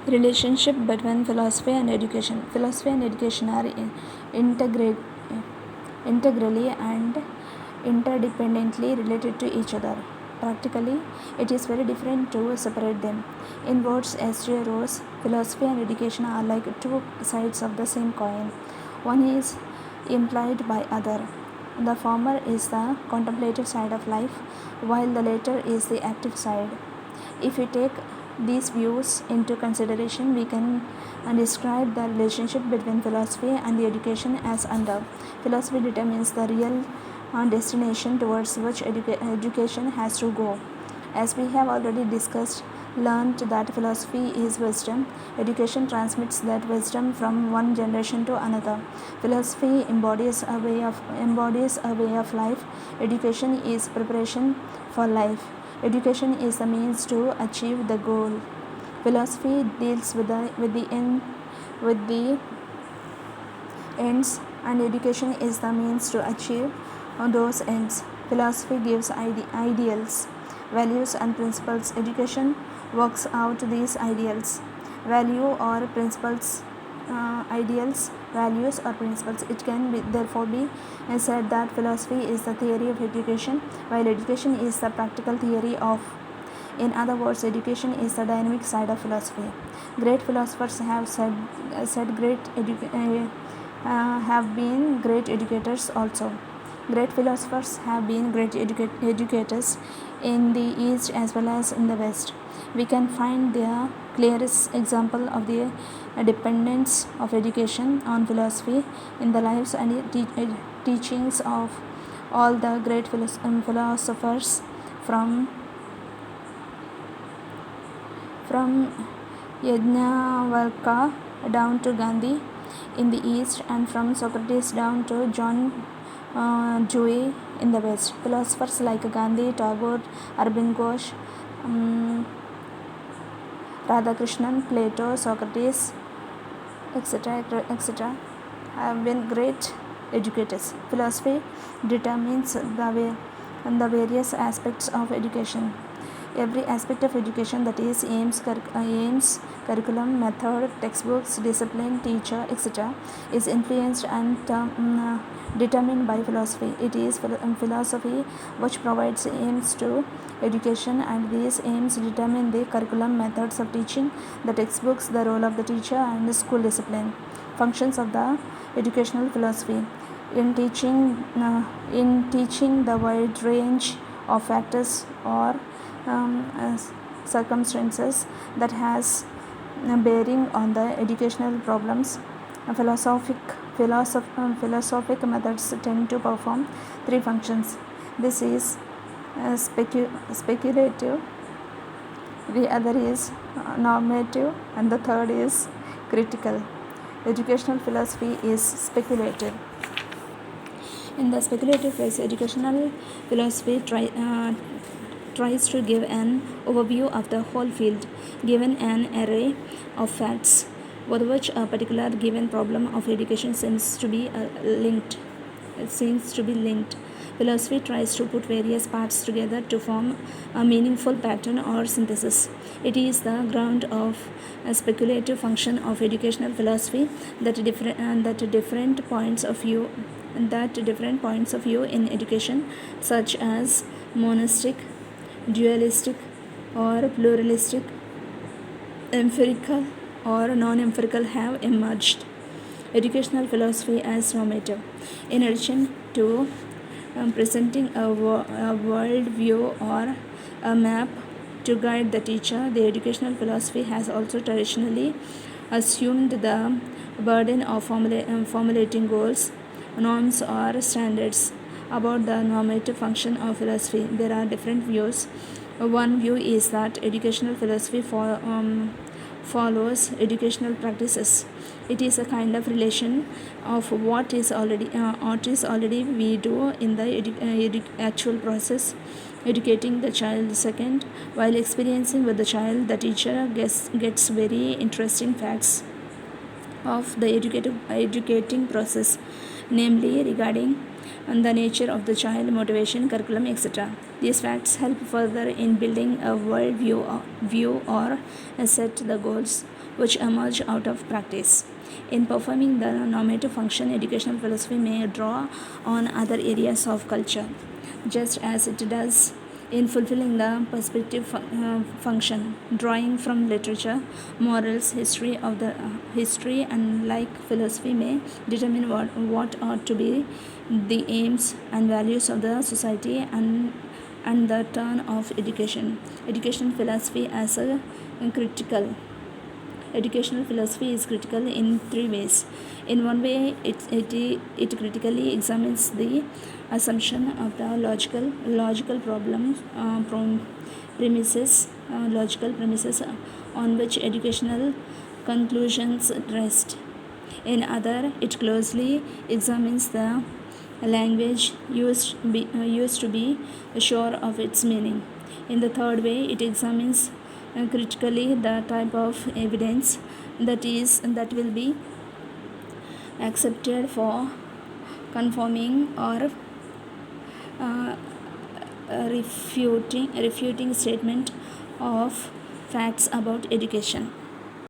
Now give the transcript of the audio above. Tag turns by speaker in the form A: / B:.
A: Relationship between philosophy and education. Philosophy and education are integrally and interdependently related to each other. Practically, it is very different to separate them. In words S.J. Rose, philosophy and education are like two sides of the same coin. One is implied by other. The former is the contemplative side of life, while the latter is the active side. If we take these views into consideration, we can describe the relationship between philosophy and the education as under. Philosophy determines the real destination towards which education has to go. As we have already discussed, learned that philosophy is wisdom. Education transmits that wisdom from one generation to another. Philosophy embodies a way of life. Education is preparation for life. Education is the means to achieve the goal. Philosophy deals with the ends, and education is the means to achieve those ends. Philosophy gives ideals, values, and principles. Education works out these ideals, ideals, values, or principles. It can therefore be said that philosophy is the theory of education, while education is the practical theory of. In other words, education is the dynamic side of philosophy. Great philosophers have been great educators also. Great philosophers have been great educators in the East as well as in the West. We can find the clearest example of the dependence of education on philosophy in the lives and teachings of all the great philosophers from Yajnavalkya down to Gandhi in the East, and from Socrates down to John Dewey in the West. Philosophers like Gandhi, Tagore, Arvind Ghosh, Radhakrishnan, Plato, Socrates, etc., have been great educators. Philosophy determines the various aspects of education. Every aspect of education, that is aims, curriculum, method, textbooks, discipline, teacher, etc., is influenced and determined by philosophy. It is philosophy which provides aims to education, and these aims determine the curriculum, methods of teaching, the textbooks, the role of the teacher, and the school discipline. Functions of the educational philosophy. In teaching the wide range of factors or circumstances that has bearing on the educational problems, philosophic methods tend to perform three functions. This is speculative, the other is normative, and the third is critical. Educational philosophy is speculative. In the speculative phase, educational philosophy tries to give an overview of the whole field, given an array of facts with which a particular given problem of education seems to be linked. Philosophy tries to put various parts together to form a meaningful pattern or synthesis. It is the ground of a speculative function of educational philosophy that different points of view in education, such as monistic, dualistic, or pluralistic, empirical or non-empirical, have emerged. Educational philosophy as normative. In addition to presenting a world view or a map to guide the teacher, the educational philosophy has also traditionally assumed the burden of formulating goals, norms, or standards. About the normative function of philosophy, there are different views. One view is that educational philosophy follows educational practices. It is a kind of relation of what is already we do in the actual process, educating the child. Second, while experiencing with the child, the teacher gets very interesting facts of the educating process, namely regarding the nature of the child, motivation, curriculum, etc. These facts help further in building a world view or set the goals which emerge out of practice. In performing the normative function, educational philosophy may draw on other areas of culture, just as it does in fulfilling the perspective function, drawing from literature, morals, history, and like philosophy may determine what ought to be the aims and values of the society and the turn of education. Educational philosophy as a critical Educational philosophy is critical in three ways. In one way, it critically examines the assumption of the logical problems, logical premises on which educational conclusions rest. In other, it closely examines the language used to be sure of its meaning. In the third way, it examines critically the type of evidence that will be accepted for confirming or uh, refuting statement of facts about education.